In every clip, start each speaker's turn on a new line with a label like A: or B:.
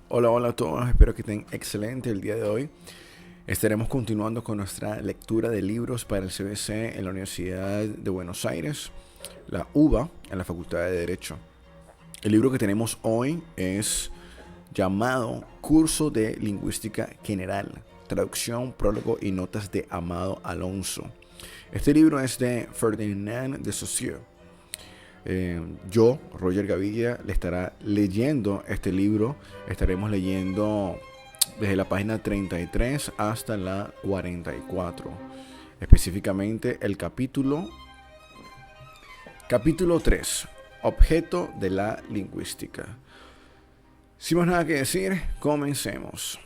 A: Hola, hola a todos, espero que estén excelente el día de hoy. Estaremos continuando con nuestra lectura de libros para el CBC en la Universidad de Buenos Aires, la UBA, en la Facultad de Derecho. El libro que tenemos hoy es llamado Curso de Lingüística General, traducción, prólogo y notas de Amado Alonso. Este libro es de Ferdinand de Saussure. Yo, Roger Gaviria, le estará leyendo este libro. Estaremos leyendo desde la página 33 hasta la 44. Específicamente el capítulo 3, objeto de la lingüística. Sin más nada que decir, comencemos.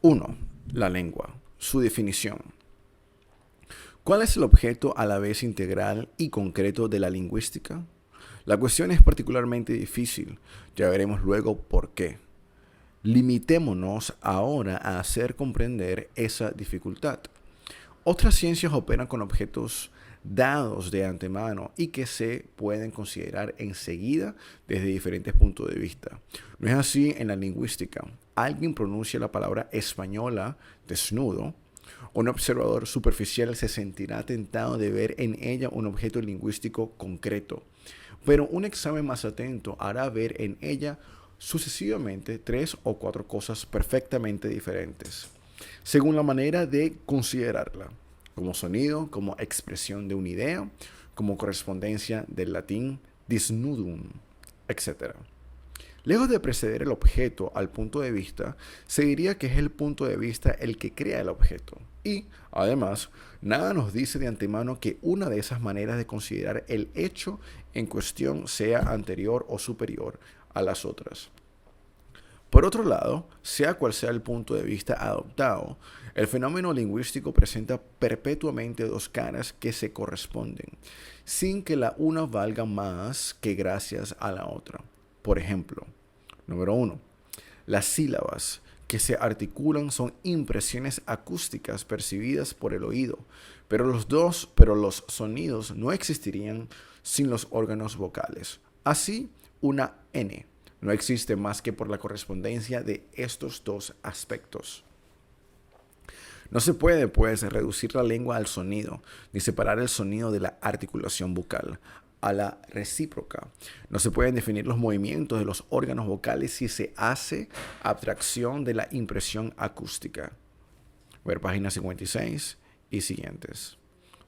A: 1. La lengua. Su definición. ¿Cuál es el objeto a la vez integral y concreto de la lingüística? La cuestión es particularmente difícil, ya veremos luego por qué. Limitémonos ahora a hacer comprender esa dificultad. Otras ciencias operan con objetos dados de antemano y que se pueden considerar enseguida desde diferentes puntos de vista. No es así en la lingüística. Alguien pronuncia la palabra española desnudo. Un observador superficial se sentirá tentado de ver en ella un objeto lingüístico concreto, pero un examen más atento hará ver en ella sucesivamente 3 o 4 cosas perfectamente diferentes, según la manera de considerarla, como sonido, como expresión de una idea, como correspondencia del latín disnudum, etc. Lejos de preceder el objeto al punto de vista, se diría que es el punto de vista el que crea el objeto. Y, además, nada nos dice de antemano que una de esas maneras de considerar el hecho en cuestión sea anterior o superior a las otras. Por otro lado, sea cual sea el punto de vista adoptado, el fenómeno lingüístico presenta perpetuamente dos caras que se corresponden, sin que la una valga más que gracias a la otra. Por ejemplo, número 1. Las sílabas que se articulan son impresiones acústicas percibidas por el oído, pero los sonidos no existirían sin los órganos vocales. Así, una N no existe más que por la correspondencia de estos dos aspectos. No se puede, pues, reducir la lengua al sonido, ni separar el sonido de la articulación vocal a la recíproca. No se pueden definir los movimientos de los órganos vocales si se hace abstracción de la impresión acústica. Ver página 56 y siguientes.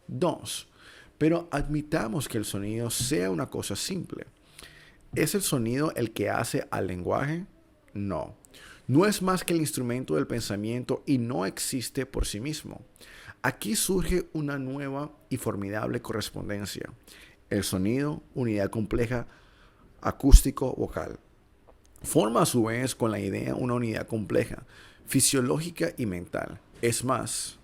A: 2. Pero admitamos que el sonido sea una cosa simple. ¿Es el sonido el que hace al lenguaje? No. No es más que el instrumento del pensamiento y no existe por sí mismo. Aquí surge una nueva y formidable correspondencia. El sonido, unidad compleja acústico-vocal. Forma a su vez con la idea una unidad compleja, fisiológica y mental. Es más,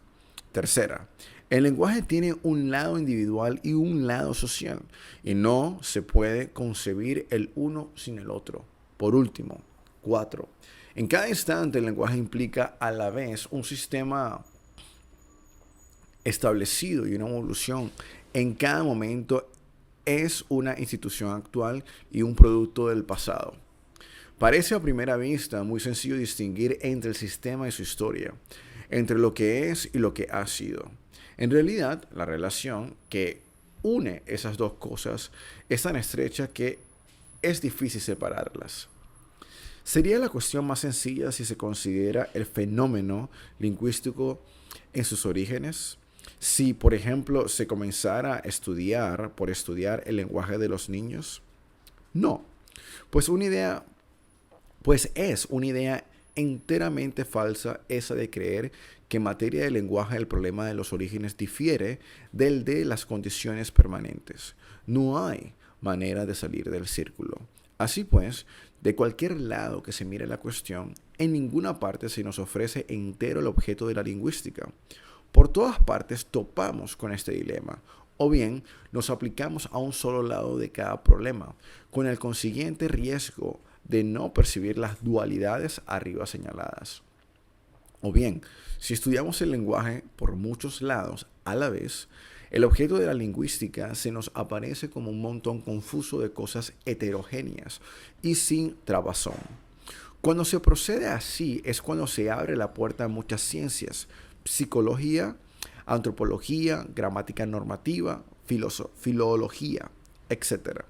A: tercera, el lenguaje tiene un lado individual y un lado social, y no se puede concebir el uno sin el otro. Por último, 4. En cada instante el lenguaje implica a la vez un sistema establecido y una evolución. En cada momento es una institución actual y un producto del pasado. Parece a primera vista muy sencillo distinguir entre el sistema y su historia, entre lo que es y lo que ha sido. En realidad, la relación que une esas dos cosas es tan estrecha que es difícil separarlas. Sería la cuestión más sencilla si se considera el fenómeno lingüístico en sus orígenes. Si, por ejemplo, se comenzara a estudiar por estudiar el lenguaje de los niños. No, pues una idea pues es una idea enteramente falsa esa de creer que en materia de lenguaje el problema de los orígenes difiere del de las condiciones permanentes. No hay manera de salir del círculo. Así pues, de cualquier lado que se mire la cuestión, en ninguna parte se nos ofrece entero el objeto de la lingüística. Por todas partes topamos con este dilema, o bien nos aplicamos a un solo lado de cada problema, con el consiguiente riesgo de no percibir las dualidades arriba señaladas. O bien, si estudiamos el lenguaje por muchos lados a la vez, el objeto de la lingüística se nos aparece como un montón confuso de cosas heterogéneas y sin trabazón. Cuando se procede así es cuando se abre la puerta a muchas ciencias: psicología, antropología, gramática normativa, filología, etcétera,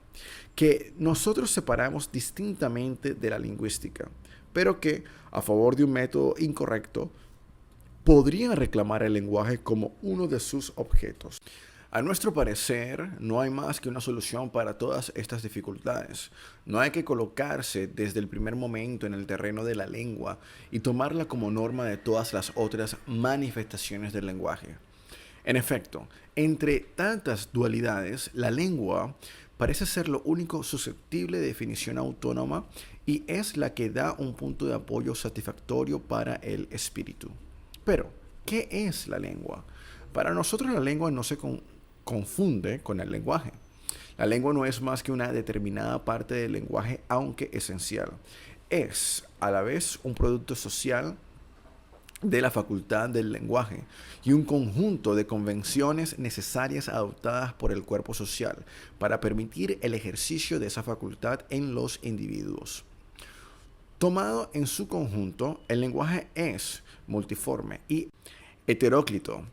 A: que nosotros separamos distintamente de la lingüística, pero que, a favor de un método incorrecto, podrían reclamar el lenguaje como uno de sus objetos. A nuestro parecer, no hay más que una solución para todas estas dificultades. No hay que colocarse desde el primer momento en el terreno de la lengua y tomarla como norma de todas las otras manifestaciones del lenguaje. En efecto, entre tantas dualidades, la lengua parece ser lo único susceptible de definición autónoma y es la que da un punto de apoyo satisfactorio para el espíritu. Pero, ¿qué es la lengua? Para nosotros la lengua no se confunde con el lenguaje. La lengua no es más que una determinada parte del lenguaje, aunque esencial. Es, a la vez, un producto social de la facultad del lenguaje y un conjunto de convenciones necesarias adoptadas por el cuerpo social para permitir el ejercicio de esa facultad en los individuos. Tomado en su conjunto, el lenguaje es multiforme y heteróclito,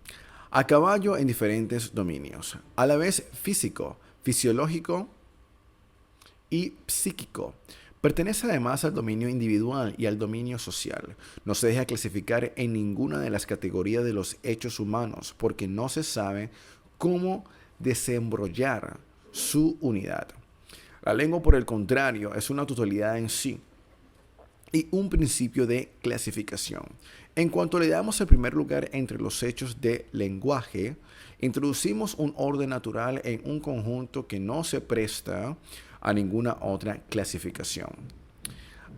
A: a caballo en diferentes dominios, a la vez físico, fisiológico y psíquico. Pertenece además al dominio individual y al dominio social. No se deja clasificar en ninguna de las categorías de los hechos humanos porque no se sabe cómo desembrollar su unidad. La lengua, por el contrario, es una totalidad en sí y un principio de clasificación. En cuanto le damos el primer lugar entre los hechos de lenguaje, introducimos un orden natural en un conjunto que no se presta a ninguna otra clasificación.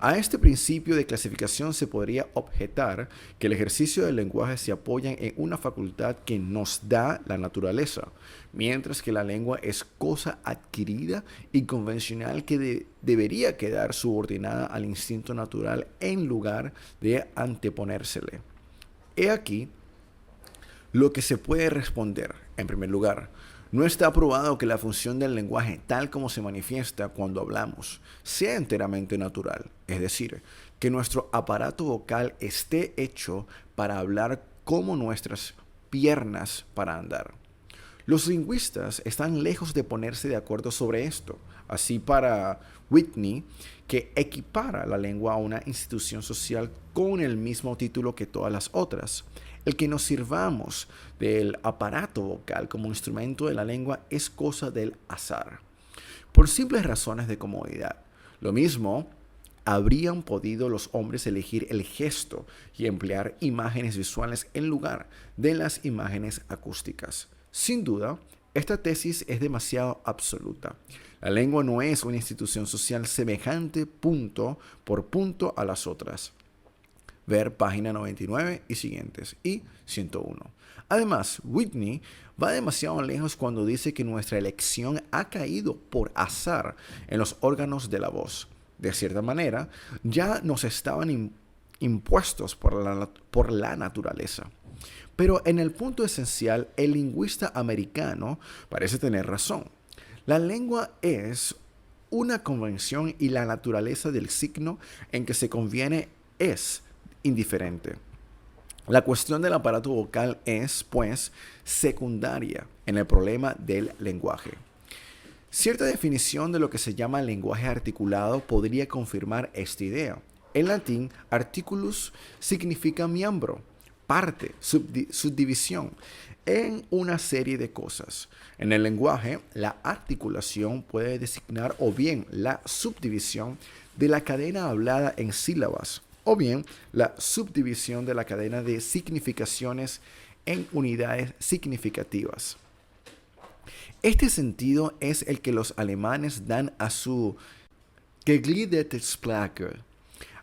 A: A este principio de clasificación se podría objetar que el ejercicio del lenguaje se apoya en una facultad que nos da la naturaleza, mientras que la lengua es cosa adquirida y convencional que debería quedar subordinada al instinto natural en lugar de anteponérsele. He aquí lo que se puede responder. En primer lugar, no está probado que la función del lenguaje, tal como se manifiesta cuando hablamos, sea enteramente natural. Es decir, que nuestro aparato vocal esté hecho para hablar como nuestras piernas para andar. Los lingüistas están lejos de ponerse de acuerdo sobre esto. Así para Whitney, que equipara la lengua a una institución social con el mismo título que todas las otras. El que nos sirvamos del aparato vocal como instrumento de la lengua es cosa del azar, por simples razones de comodidad. Lo mismo habrían podido los hombres elegir el gesto y emplear imágenes visuales en lugar de las imágenes acústicas. Sin duda, esta tesis es demasiado absoluta. La lengua no es una institución social semejante punto por punto a las otras. Ver página 99 y siguientes, y 101. Además, Whitney va demasiado lejos cuando dice que nuestra elección ha caído por azar en los órganos de la voz. De cierta manera, ya nos estaban impuestos por la naturaleza. Pero en el punto esencial, el lingüista americano parece tener razón. La lengua es una convención y la naturaleza del signo en que se conviene es indiferente. La cuestión del aparato vocal es, pues, secundaria en el problema del lenguaje. Cierta definición de lo que se llama lenguaje articulado podría confirmar esta idea. En latín, articulus significa miembro, parte, subdivisión, en una serie de cosas. En el lenguaje, la articulación puede designar o bien la subdivisión de la cadena hablada en sílabas, o bien la subdivisión de la cadena de significaciones en unidades significativas. Este sentido es el que los alemanes dan a su gegliederte Sprache.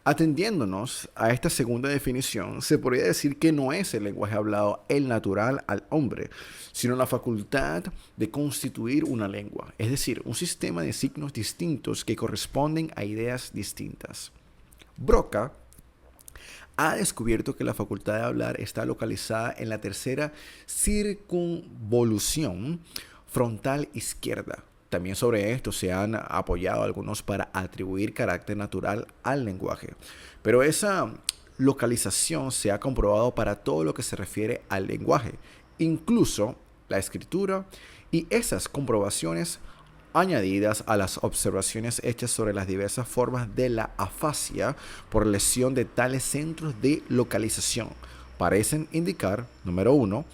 A: Atendiéndonos a esta segunda definición, se podría decir que no es el lenguaje hablado el natural al hombre, sino la facultad de constituir una lengua, es decir, un sistema de signos distintos que corresponden a ideas distintas. Broca ha descubierto que la facultad de hablar está localizada en la tercera circunvolución frontal izquierda, También sobre esto se han apoyado algunos para atribuir carácter natural al lenguaje. Pero esa localización se ha comprobado para todo lo que se refiere al lenguaje, incluso la escritura, y esas comprobaciones añadidas a las observaciones hechas sobre las diversas formas de la afasia por lesión de tales centros de localización parecen indicar, número uno,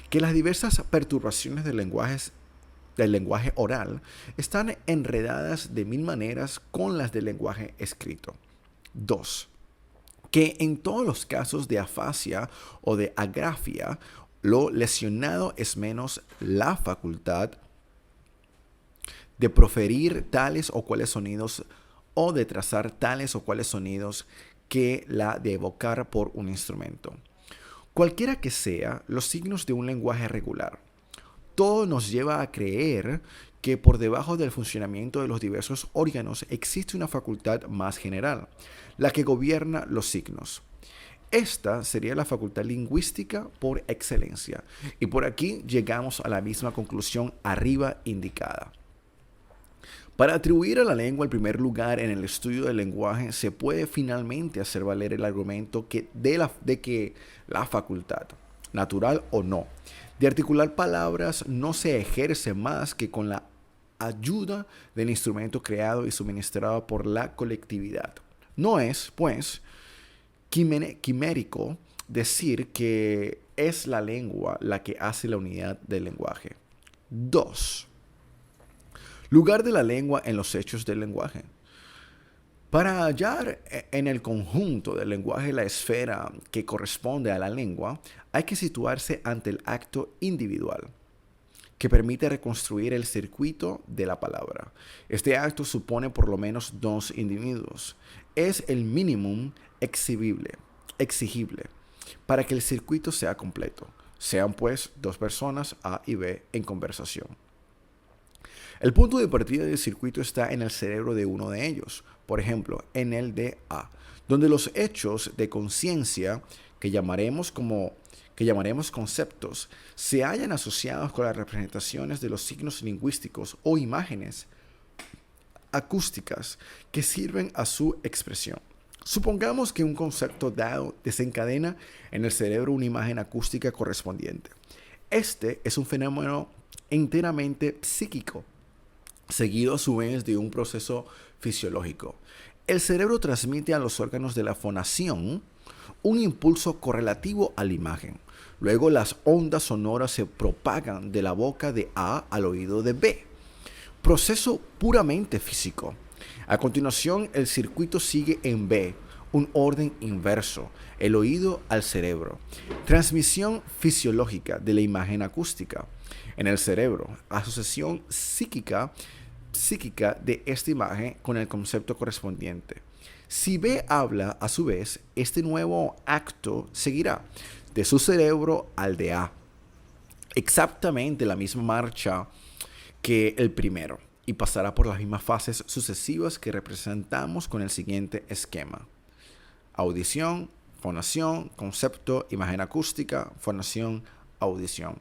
A: que las diversas perturbaciones del lenguaje oral están enredadas de mil maneras con las del lenguaje escrito. 2. Que en todos los casos de afasia o de agrafia, lo lesionado es menos la facultad de proferir tales o cuales sonidos o de trazar tales o cuales sonidos que la de evocar por un instrumento. Cualquiera que sea los signos de un lenguaje regular, todo nos lleva a creer que por debajo del funcionamiento de los diversos órganos existe una facultad más general, la que gobierna los signos. Esta sería la facultad lingüística por excelencia, y por aquí llegamos a la misma conclusión arriba indicada. Para atribuir a la lengua el primer lugar en el estudio del lenguaje, se puede finalmente hacer valer el argumento de que la facultad, natural o no, de articular palabras no se ejerce más que con la ayuda del instrumento creado y suministrado por la colectividad. No es, pues, quimérico decir que es la lengua la que hace la unidad del lenguaje. 2. Lugar de la lengua en los hechos del lenguaje. Para hallar en el conjunto del lenguaje la esfera que corresponde a la lengua, hay que situarse ante el acto individual, que permite reconstruir el circuito de la palabra. Este acto supone por lo menos dos individuos. Es el mínimo exigible para que el circuito sea completo. Sean pues dos personas A y B en conversación. El punto de partida del circuito está en el cerebro de uno de ellos, por ejemplo, en el de A, donde los hechos de conciencia que llamaremos conceptos se hallan asociados con las representaciones de los signos lingüísticos o imágenes acústicas que sirven a su expresión. Supongamos que un concepto dado desencadena en el cerebro una imagen acústica correspondiente. Este es un fenómeno enteramente psíquico, seguido a su vez de un proceso fisiológico. El cerebro transmite a los órganos de la fonación un impulso correlativo a la imagen. Luego las ondas sonoras se propagan de la boca de A al oído de B. Proceso puramente físico. A continuación, el circuito sigue en B, un orden inverso, el oído al cerebro. Transmisión fisiológica de la imagen acústica. En el cerebro, asociación psíquica de esta imagen con el concepto correspondiente. Si B habla, a su vez, este nuevo acto seguirá de su cerebro al de A. Exactamente la misma marcha que el primero y pasará por las mismas fases sucesivas que representamos con el siguiente esquema. Audición, fonación, concepto, imagen acústica, fonación, audición.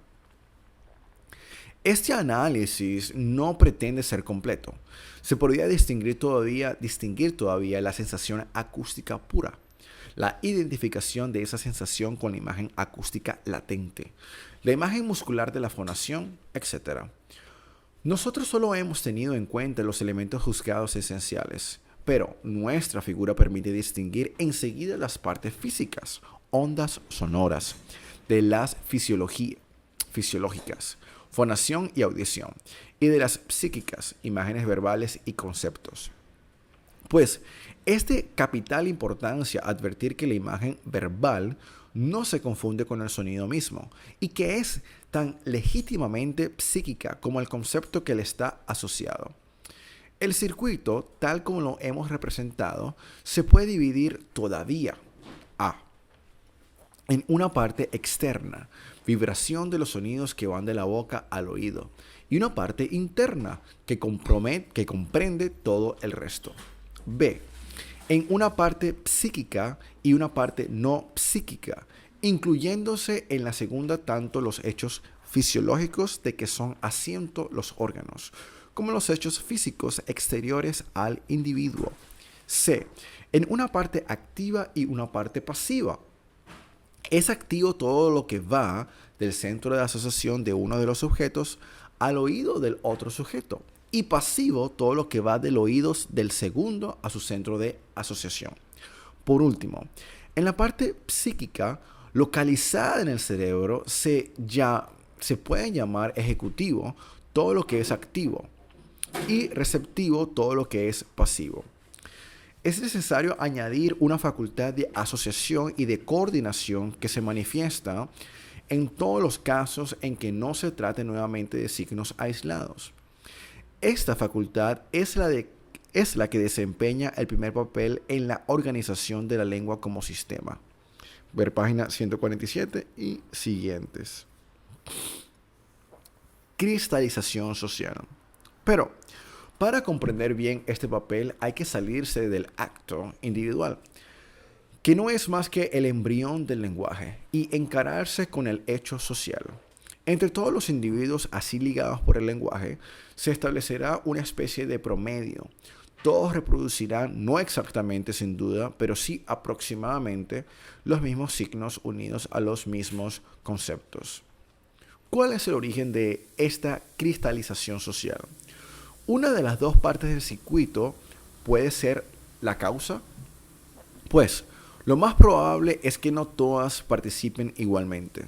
A: Este análisis no pretende ser completo. Se podría distinguir todavía la sensación acústica pura, la identificación de esa sensación con la imagen acústica latente, la imagen muscular de la fonación, etc. Nosotros solo hemos tenido en cuenta los elementos juzgados esenciales, pero nuestra figura permite distinguir enseguida las partes físicas, ondas sonoras, de las fisiológicas, fonación y audición, y de las psíquicas, imágenes verbales y conceptos. Pues es de capital importancia advertir que la imagen verbal no se confunde con el sonido mismo y que es tan legítimamente psíquica como el concepto que le está asociado. El circuito, tal como lo hemos representado, se puede dividir todavía en una parte externa, vibración de los sonidos que van de la boca al oído, y una parte interna que comprende todo el resto. B. En una parte psíquica y una parte no psíquica, incluyéndose en la segunda tanto los hechos fisiológicos de que son asiento los órganos, como los hechos físicos exteriores al individuo. C. En una parte activa y una parte pasiva. Es activo todo lo que va del centro de asociación de uno de los sujetos al oído del otro sujeto, y pasivo todo lo que va del oído del segundo a su centro de asociación. Por último, en la parte psíquica, localizada en el cerebro, se puede llamar ejecutivo todo lo que es activo y receptivo todo lo que es pasivo. Es necesario añadir una facultad de asociación y de coordinación que se manifiesta en todos los casos en que no se trate nuevamente de signos aislados. Esta facultad es la que desempeña el primer papel en la organización de la lengua como sistema. Ver página 147 y siguientes. Cristalización social. Pero, para comprender bien este papel hay que salirse del acto individual, que no es más que el embrión del lenguaje, y encararse con el hecho social. Entre todos los individuos así ligados por el lenguaje, se establecerá una especie de promedio. Todos reproducirán, no exactamente sin duda, pero sí aproximadamente los mismos signos unidos a los mismos conceptos. ¿Cuál es el origen de esta cristalización social? Una de las dos partes del circuito puede ser la causa, pues lo más probable es que no todas participen igualmente.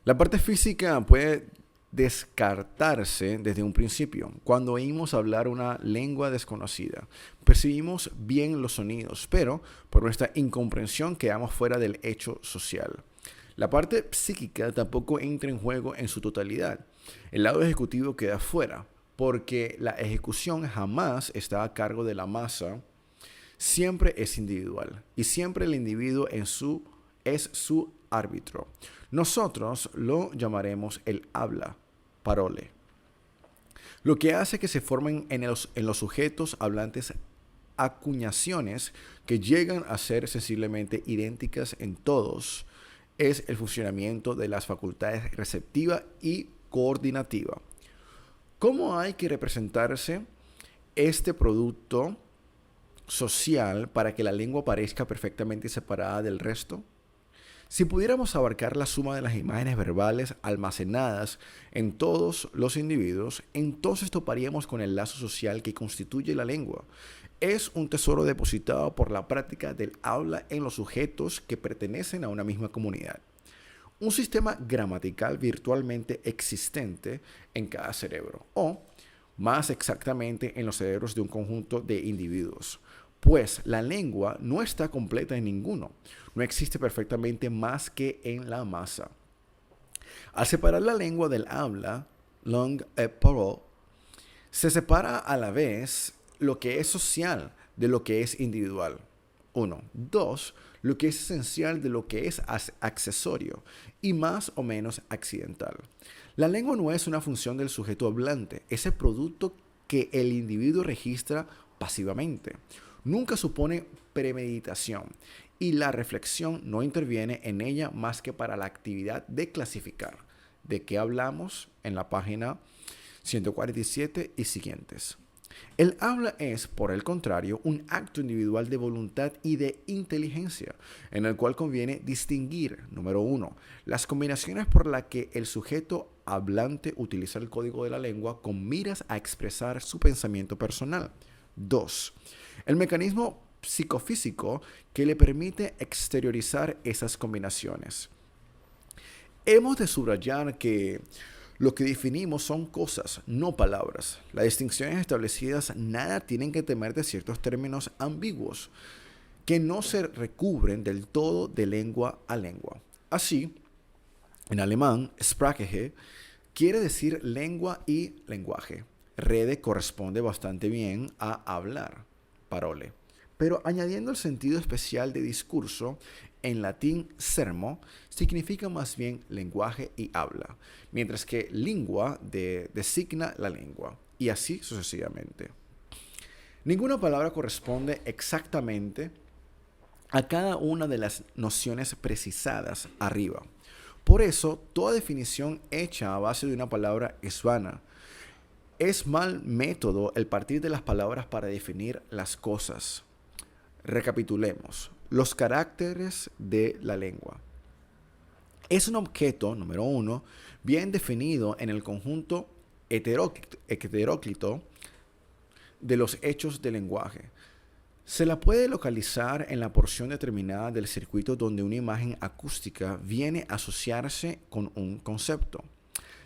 A: La parte física puede descartarse desde un principio. Cuando oímos hablar una lengua desconocida, percibimos bien los sonidos, pero por nuestra incomprensión quedamos fuera del hecho social. La parte psíquica tampoco entra en juego en su totalidad. El lado ejecutivo queda fuera, porque la ejecución jamás está a cargo de la masa, siempre es individual y siempre el individuo es su árbitro. Nosotros lo llamaremos el habla, parole. Lo que hace que se formen en los sujetos hablantes acuñaciones que llegan a ser sensiblemente idénticas en todos es el funcionamiento de las facultades receptiva y coordinativa. ¿Cómo hay que representarse este producto social para que la lengua parezca perfectamente separada del resto? Si pudiéramos abarcar la suma de las imágenes verbales almacenadas en todos los individuos, entonces toparíamos con el lazo social que constituye la lengua. Es un tesoro depositado por la práctica del habla en los sujetos que pertenecen a una misma comunidad. Un sistema gramatical virtualmente existente en cada cerebro, o más exactamente en los cerebros de un conjunto de individuos. Pues la lengua no está completa en ninguno, no existe perfectamente más que en la masa. Al separar la lengua del habla, langue et parole, se separa a la vez lo que es social de lo que es individual. 1. 2. Lo que es esencial de lo que es accesorio y más o menos accidental. La lengua no es una función del sujeto hablante, es el producto que el individuo registra pasivamente. Nunca supone premeditación y la reflexión no interviene en ella más que para la actividad de clasificar. ¿De qué hablamos? En la página 147 y siguientes. El habla es, por el contrario, un acto individual de voluntad y de inteligencia, en el cual conviene distinguir, número 1, las combinaciones por las que el sujeto hablante utiliza el código de la lengua con miras a expresar su pensamiento personal. 2. El mecanismo psicofísico que le permite exteriorizar esas combinaciones. Hemos de subrayar que lo que definimos son cosas, no palabras. Las distinciones establecidas nada tienen que temer de ciertos términos ambiguos que no se recubren del todo de lengua a lengua. Así, en alemán, Sprache quiere decir lengua y lenguaje. Rede corresponde bastante bien a hablar, parole. Pero añadiendo el sentido especial de discurso, en latín sermo significa más bien lenguaje y habla, mientras que lingua designa la lengua, y así sucesivamente. Ninguna palabra corresponde exactamente a cada una de las nociones precisadas arriba. Por eso, toda definición hecha a base de una palabra es vana. Es mal método el partir de las palabras para definir las cosas. Recapitulemos. Los caracteres de la lengua. Es un objeto, número uno, bien definido en el conjunto heteróclito de los hechos del lenguaje. Se la puede localizar en la porción determinada del circuito donde una imagen acústica viene a asociarse con un concepto.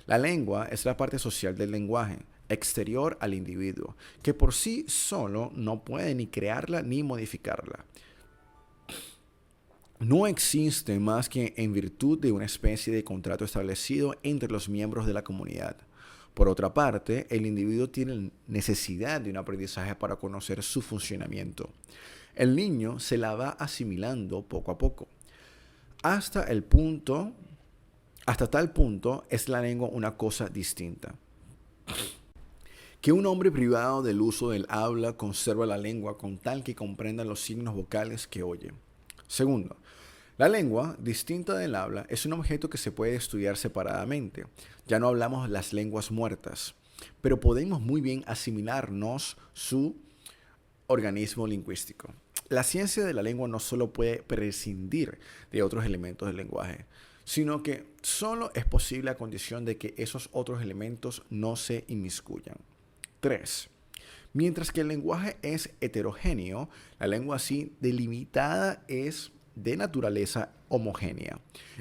A: La lengua es la parte social del lenguaje, exterior al individuo, que por sí solo no puede ni crearla ni modificarla. No existe más que en virtud de una especie de contrato establecido entre los miembros de la comunidad. Por otra parte, el individuo tiene necesidad de un aprendizaje para conocer su funcionamiento. El niño se la va asimilando poco a poco. Hasta tal punto es la lengua una cosa distinta. Que un hombre privado del uso del habla conserva la lengua con tal que comprenda los signos vocales que oye. Segundo, la lengua, distinta del habla, es un objeto que se puede estudiar separadamente. Ya no hablamos las lenguas muertas, pero podemos muy bien asimilarnos su organismo lingüístico. La ciencia de la lengua no solo puede prescindir de otros elementos del lenguaje, sino que solo es posible a condición de que esos otros elementos no se inmiscuyan. 3. Mientras que el lenguaje es heterogéneo, la lengua así delimitada es de naturaleza homogénea.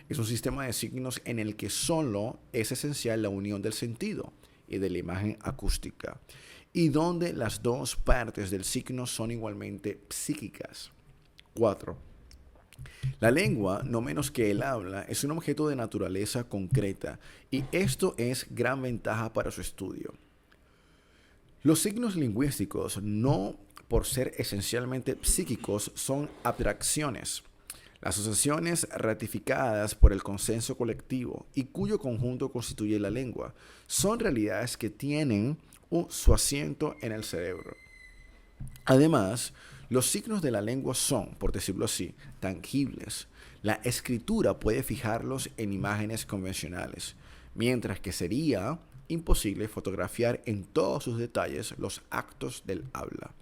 A: Es un sistema de signos en el que solo es esencial la unión del sentido y de la imagen acústica, y donde las dos partes del signo son igualmente psíquicas. 4. La lengua, no menos que el habla, es un objeto de naturaleza concreta, y esto es gran ventaja para su estudio. Los signos lingüísticos, no por ser esencialmente psíquicos, son abstracciones. Las asociaciones ratificadas por el consenso colectivo y cuyo conjunto constituye la lengua son realidades que tienen su asiento en el cerebro. Además, los signos de la lengua son, por decirlo así, tangibles. La escritura puede fijarlos en imágenes convencionales, mientras que sería imposible fotografiar en todos sus detalles los actos del habla.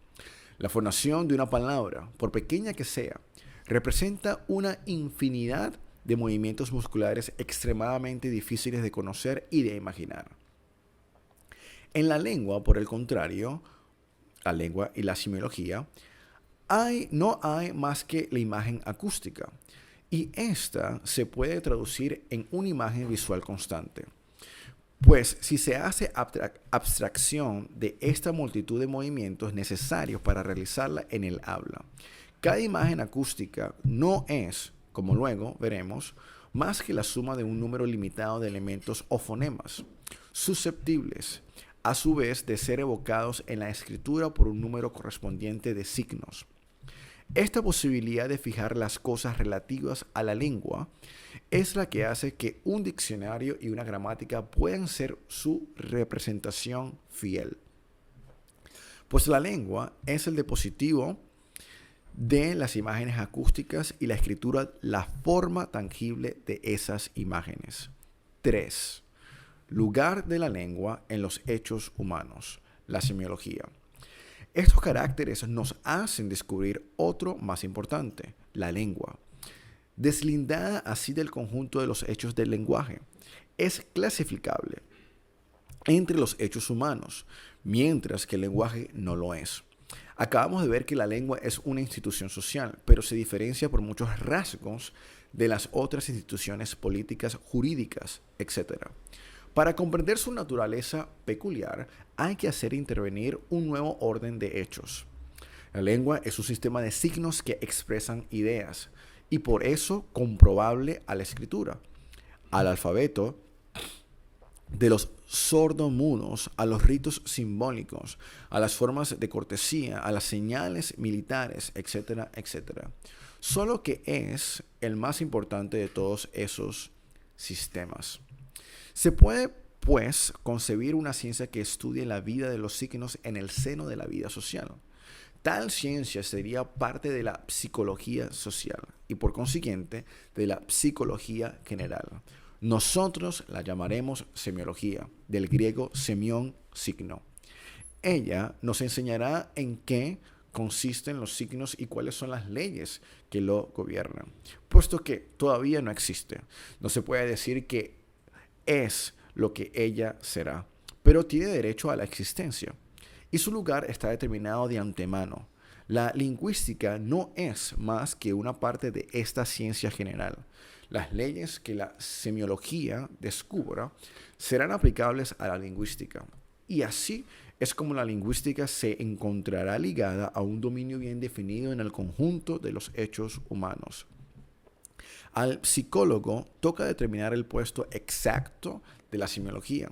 A: La fonación de una palabra, por pequeña que sea, representa una infinidad de movimientos musculares extremadamente difíciles de conocer y de imaginar. En la lengua, por el contrario, la lengua y la semiología, no hay más que la imagen acústica, y esta se puede traducir en una imagen visual constante. Pues si se hace abstracción de esta multitud de movimientos necesarios para realizarla en el habla, cada imagen acústica no es, como luego veremos, más que la suma de un número limitado de elementos o fonemas, susceptibles, a su vez, de ser evocados en la escritura por un número correspondiente de signos. Esta posibilidad de fijar las cosas relativas a la lengua es la que hace que un diccionario y una gramática puedan ser su representación fiel. Pues la lengua es el dispositivo de las imágenes acústicas y la escritura la forma tangible de esas imágenes. 3. Lugar de la lengua en los hechos humanos, la semiología. Estos caracteres nos hacen descubrir otro más importante, la lengua. Deslindada así del conjunto de los hechos del lenguaje, es clasificable entre los hechos humanos, mientras que el lenguaje no lo es. Acabamos de ver que la lengua es una institución social, pero se diferencia por muchos rasgos de las otras instituciones políticas, jurídicas, etc. Para comprender su naturaleza peculiar, hay que hacer intervenir un nuevo orden de hechos. La lengua es un sistema de signos que expresan ideas, y por eso comprobable a la escritura, al alfabeto, de los sordomudos, a los ritos simbólicos, a las formas de cortesía, a las señales militares, etcétera, etcétera. Solo que es el más importante de todos esos sistemas. Se puede, pues, concebir una ciencia que estudie la vida de los signos en el seno de la vida social. Tal ciencia sería parte de la psicología social y, por consiguiente, de la psicología general. Nosotros la llamaremos semiología, del griego semión, signo. Ella nos enseñará en qué consisten los signos y cuáles son las leyes que lo gobiernan, puesto que todavía no existe. No se puede decir que es lo que ella será, pero tiene derecho a la existencia, y su lugar está determinado de antemano. La lingüística no es más que una parte de esta ciencia general. Las leyes que la semiología descubra serán aplicables a la lingüística, y así es como la lingüística se encontrará ligada a un dominio bien definido en el conjunto de los hechos humanos. Al psicólogo toca determinar el puesto exacto de la semiología.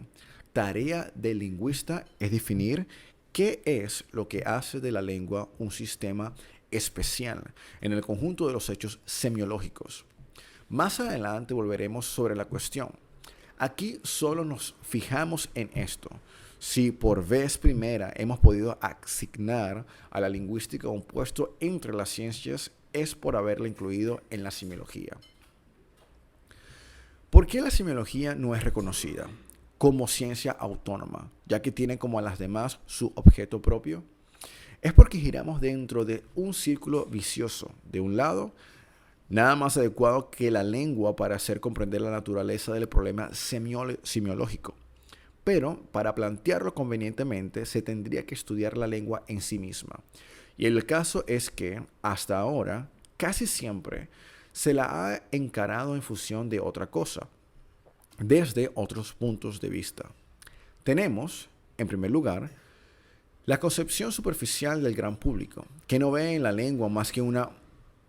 A: Tarea del lingüista es definir qué es lo que hace de la lengua un sistema especial en el conjunto de los hechos semiológicos. Más adelante volveremos sobre la cuestión. Aquí solo nos fijamos en esto. Si por vez primera hemos podido asignar a la lingüística un puesto entre las ciencias, es por haberla incluido en la semiología. ¿Por qué la semiología no es reconocida como ciencia autónoma, ya que tiene como a las demás su objeto propio? Es porque giramos dentro de un círculo vicioso. De un lado, nada más adecuado que la lengua para hacer comprender la naturaleza del problema semiológico. Pero para plantearlo convenientemente se tendría que estudiar la lengua en sí misma. Y el caso es que, hasta ahora, casi siempre se la ha encarado en función de otra cosa, desde otros puntos de vista. Tenemos, en primer lugar, la concepción superficial del gran público, que no ve en la lengua más que una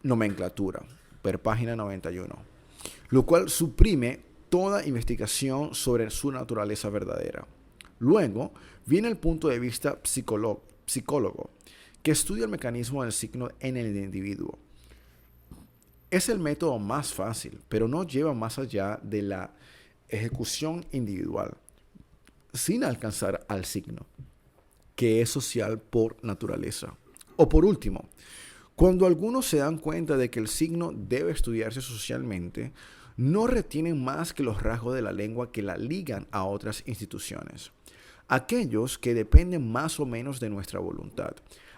A: nomenclatura, per página 91, lo cual suprime toda investigación sobre su naturaleza verdadera. Luego viene el punto de vista psicólogo, que estudia el mecanismo del signo en el individuo. Es el método más fácil, pero no lleva más allá de la ejecución individual, sin alcanzar al signo, que es social por naturaleza. O por último, cuando algunos se dan cuenta de que el signo debe estudiarse socialmente, no retienen más que los rasgos de la lengua que la ligan a otras instituciones, aquellos que dependen más o menos de nuestra voluntad.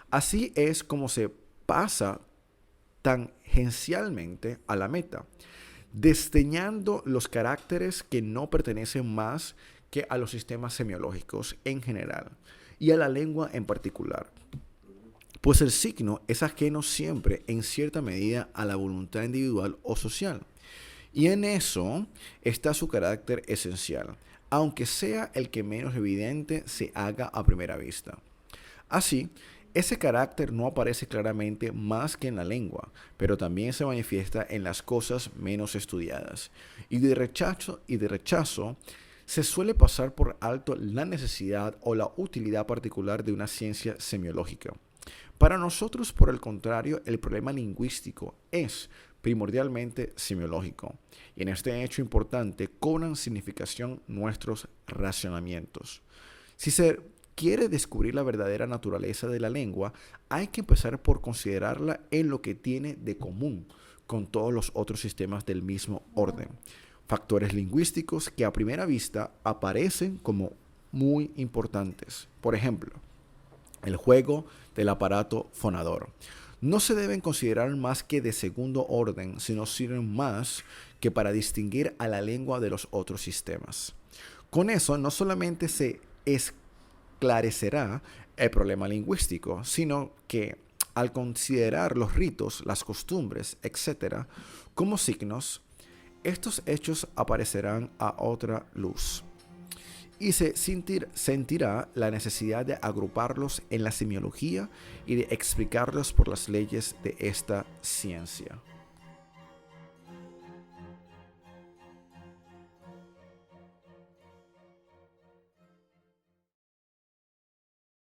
A: Así es como se pasa tangencialmente a la meta, desdeñando los caracteres que no pertenecen más que a los sistemas semiológicos en general y a la lengua en particular. Pues el signo es ajeno siempre, en cierta medida, a la voluntad individual o social. Y en eso está su carácter esencial, aunque sea el que menos evidente se haga a primera vista. Así, ese carácter no aparece claramente más que en la lengua, pero también se manifiesta en las cosas menos estudiadas. Y de rechazo se suele pasar por alto la necesidad o la utilidad particular de una ciencia semiológica. Para nosotros, por el contrario, el problema lingüístico es primordialmente semiológico, y en este hecho importante cobran significación nuestros razonamientos. Si se quiere descubrir la verdadera naturaleza de la lengua, hay que empezar por considerarla en lo que tiene de común con todos los otros sistemas del mismo orden. Factores lingüísticos que a primera vista aparecen como muy importantes. Por ejemplo, el juego del aparato fonador. No se deben considerar más que de segundo orden, sino sirven más que para distinguir a la lengua de los otros sistemas. Con eso no solamente se esclarecerá el problema lingüístico, sino que al considerar los ritos, las costumbres, etc., como signos, estos hechos aparecerán a otra luz. Y se sentirá la necesidad de agruparlos en la semiología y de explicarlos por las leyes de esta ciencia.